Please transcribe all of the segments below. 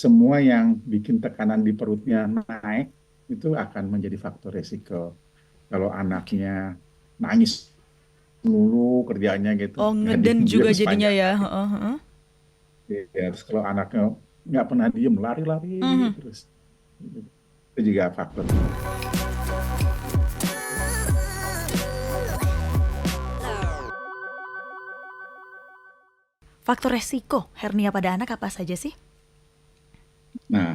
Semua yang bikin tekanan di perutnya naik itu akan menjadi faktor resiko. Kalau Oke. anaknya nangis mulu kerjanya gitu, Oh, nggak ngeden diem juga diem jadinya sepanjang ya. hari. Heeh, heeh. Ya, terus kalau anaknya nggak pernah diem, lari-lari Mhm. terus, itu juga faktor. Faktor resiko hernia pada anak apa saja sih? Nah,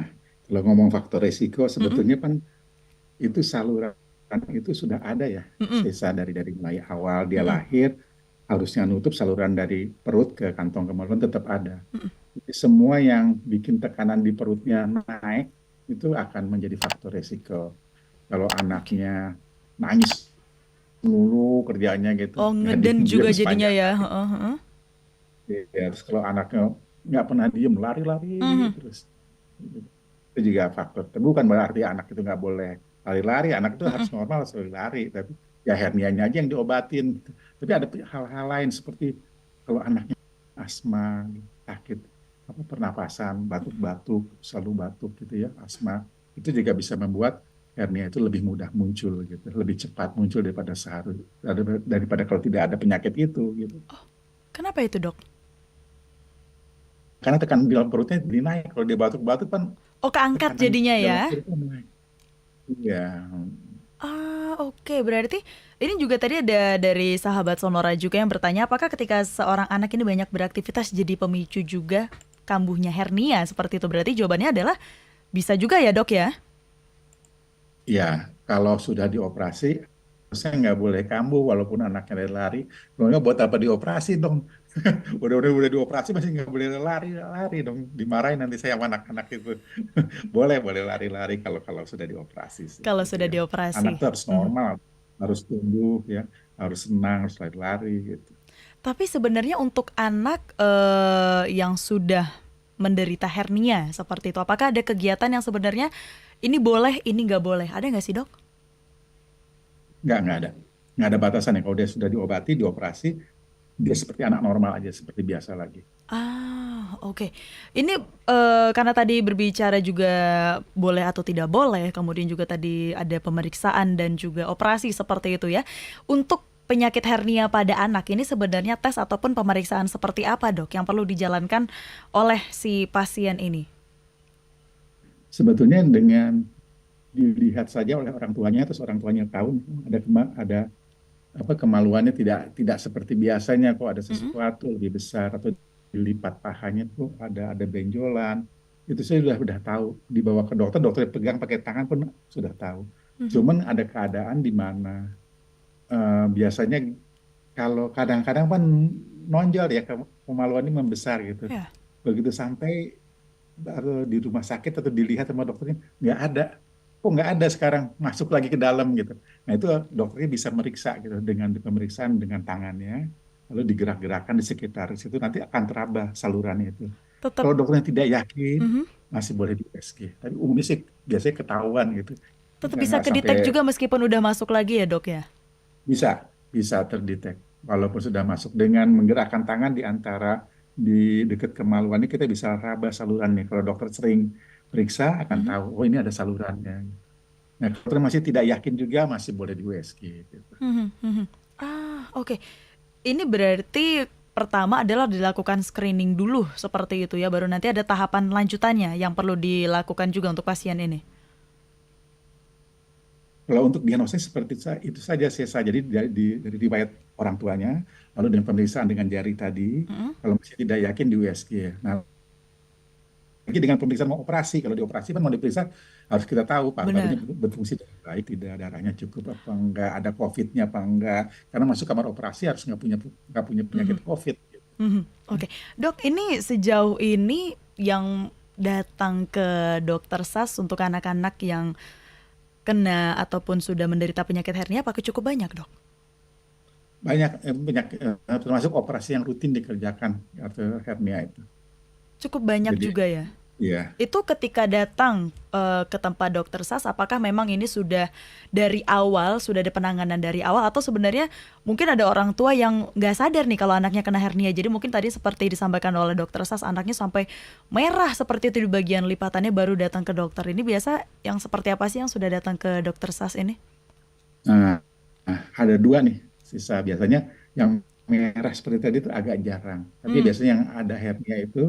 kalau ngomong faktor resiko, Mhm, sebetulnya kan itu saluran itu sudah ada ya, mhm, sisa dari mulai awal dia mhm, lahir harusnya nutup saluran dari perut ke kantong kemaluan tetap ada. mhm. Jadi semua yang bikin tekanan di perutnya naik itu akan menjadi faktor resiko. Kalau Oke. anaknya nangis mulu kerjanya gitu, Oh, nggak ngeden juga diem jadinya sepanjang ya. hari. Heeh, heeh. Ya, terus kalau anaknya nggak pernah diem, lari-lari Mhm, terus, itu juga faktor. Tapi bukan berarti anak itu nggak boleh lari-lari, anak itu harus mhm. normal, harus lari. Tapi ya hernianya aja yang diobatin. Tapi ada hal-hal lain seperti kalau anaknya asma, sakit apa pernapasan, batuk-batuk, selalu batuk gitu ya, asma, itu juga bisa membuat hernia itu lebih mudah muncul gitu, lebih cepat muncul daripada seharusnya, daripada kalau tidak ada penyakit itu gitu. Kenapa itu, Dok? Karena tekanan di dalam perutnya jadi naik. Kalau dia batuk-batuk kan Oh, keangkat tekanan jadinya di dalam ya? perutnya naik. Iya, Ah, oke. Berarti ini juga tadi ada dari sahabat Sonora juga yang bertanya, apakah ketika seorang anak ini banyak beraktivitas jadi pemicu juga kambuhnya hernia seperti itu? Berarti jawabannya adalah bisa juga ya, Dok ya? iya. Kalau sudah dioperasi, saya nggak boleh kambuh walaupun anaknya lari. Kalau nggak buat apa dioperasi dong? Udah dioperasi masih nggak boleh lari, lari dong. Dimarahin nanti saya sama anak-anak itu. Boleh, boleh lari-lari kalau kalau sudah dioperasi sih, Kalau gitu sudah ya. Anak dioperasi. tuh harus Mhm. normal, harus tumbuh ya, harus senang, harus lari-lari gitu. Tapi sebenarnya untuk anak yang sudah menderita hernia seperti itu, apakah ada kegiatan yang sebenarnya ini boleh, ini nggak boleh? Ada nggak sih, Dok? Nggak ada. Nggak ada batasannya. Kalau dia sudah diobati, dioperasi, dia seperti anak normal aja, seperti biasa lagi. Ah, oke. Ini karena tadi berbicara juga boleh atau tidak boleh, kemudian juga tadi ada pemeriksaan dan juga operasi seperti itu ya. Untuk penyakit hernia pada anak ini sebenarnya tes ataupun pemeriksaan seperti apa, Dok, yang perlu dijalankan oleh si pasien ini? Sebetulnya dengan dilihat saja oleh orang tuanya, terus orang tuanya tahu ada apa kemaluannya tidak tidak seperti biasanya, kok ada Mhm, sesuatu lebih besar atau dilipat pahanya tuh ada benjolan. Itu saya sudah tahu, dibawa ke dokter, dokter pegang pakai tangan pun sudah tahu. mhm. Cuman ada keadaan di mana biasanya kalau kadang-kadang kan nonjol ya kemaluan ini membesar gitu. Ya. Begitu sampai baru di rumah sakit atau dilihat sama dokternya nggak ada, kok nggak ada sekarang, masuk lagi ke dalam gitu. Nah itu dokternya bisa meriksa gitu dengan pemeriksaan dengan tangannya, lalu digerak-gerakkan di sekitar situ nanti akan teraba salurannya itu. Tetap Kalau dokternya tidak yakin mhm, masih boleh di USG, tapi umumnya sih biasanya ketahuan gitu, tetap nggak bisa nggak sampai. kedetek juga meskipun udah masuk lagi ya, Dok ya? Bisa, bisa terdetek. Walaupun sudah masuk dengan menggerakkan tangan di antara di dekat kemaluan ini kita bisa raba salurannya. Kalau dokter sering periksa akan Mhm, tahu, oh ini ada salurannya. Nah, kalau dokter masih tidak yakin juga masih boleh di USG gitu. mhm, mhm. Ah, oke. Ini berarti pertama adalah dilakukan screening dulu seperti itu ya, baru nanti ada tahapan lanjutannya yang perlu dilakukan juga untuk pasien ini. Kalau untuk diagnosis seperti itu saja sisa. Jadi dari riwayat orang tuanya, lalu dengan pemeriksaan dengan jari tadi, Mhm, kalau masih tidak yakin di USG. Nah, lagi dengan pemeriksaan mau operasi. Kalau dioperasi kan mau diperiksa harus kita tahu paru-parunya benar. berfungsi dengan baik, tidak darahnya cukup apa enggak, ada COVID-nya apa enggak. Karena masuk kamar operasi harus nggak punya penyakit Mhm, COVID. Gitu. mhm. Oke, Dok, ini sejauh ini yang datang ke dokter SAS untuk anak-anak yang kena ataupun sudah menderita penyakit hernia apakah cukup banyak, Dok? Banyak penyakit termasuk operasi yang rutin dikerjakan atau hernia itu. Cukup banyak Jadi juga ya. Iya. Itu ketika datang, ke tempat dokter SAS, apakah memang ini sudah dari awal, sudah ada penanganan dari awal, atau sebenarnya mungkin ada orang tua yang nggak sadar nih kalau anaknya kena hernia. Jadi mungkin tadi seperti disampaikan oleh dokter SAS, anaknya sampai merah seperti itu di bagian lipatannya baru datang ke dokter. Ini biasa yang seperti apa sih yang sudah datang ke dokter SAS ini? Nah, ada dua nih sisa. Biasanya yang merah seperti tadi itu agak jarang. Tapi Hmm, biasanya yang ada hernia itu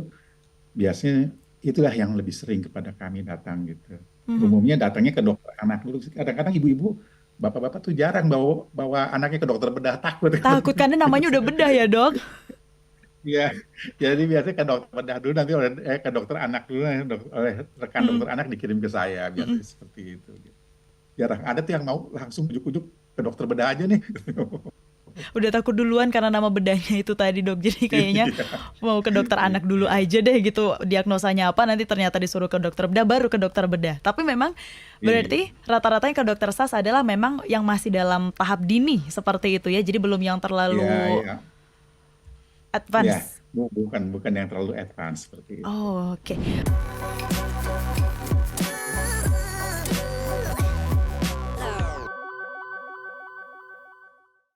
biasanya itulah yang lebih sering kepada kami datang gitu. mhm. Umumnya datangnya ke dokter anak dulu. Kadang-kadang ibu-ibu, bapak-bapak tuh jarang bawa bawa anaknya ke dokter bedah, takut. Takut karena namanya udah bedah ya, Dok? Iya, jadi biasanya ke dokter bedah dulu, nanti ke dokter anak dulu, oleh rekan Mhm, dokter anak dikirim ke saya, mhm. biasanya seperti itu. Jarang ada tuh yang mau langsung ujuk-ujuk ke dokter bedah aja nih. Udah takut duluan karena nama bedahnya itu tadi, Dok. Jadi kayaknya Iya, mau ke dokter anak dulu iya, aja deh gitu, diagnosanya apa, nanti ternyata disuruh ke dokter bedah, baru ke dokter bedah. Tapi memang iya, berarti rata-rata yang ke dokter SAS adalah memang yang masih dalam tahap dini seperti itu ya, jadi belum yang iya, terlalu iya, iya. advance. Bukan bukan yang terlalu advance seperti itu. Oh, oke.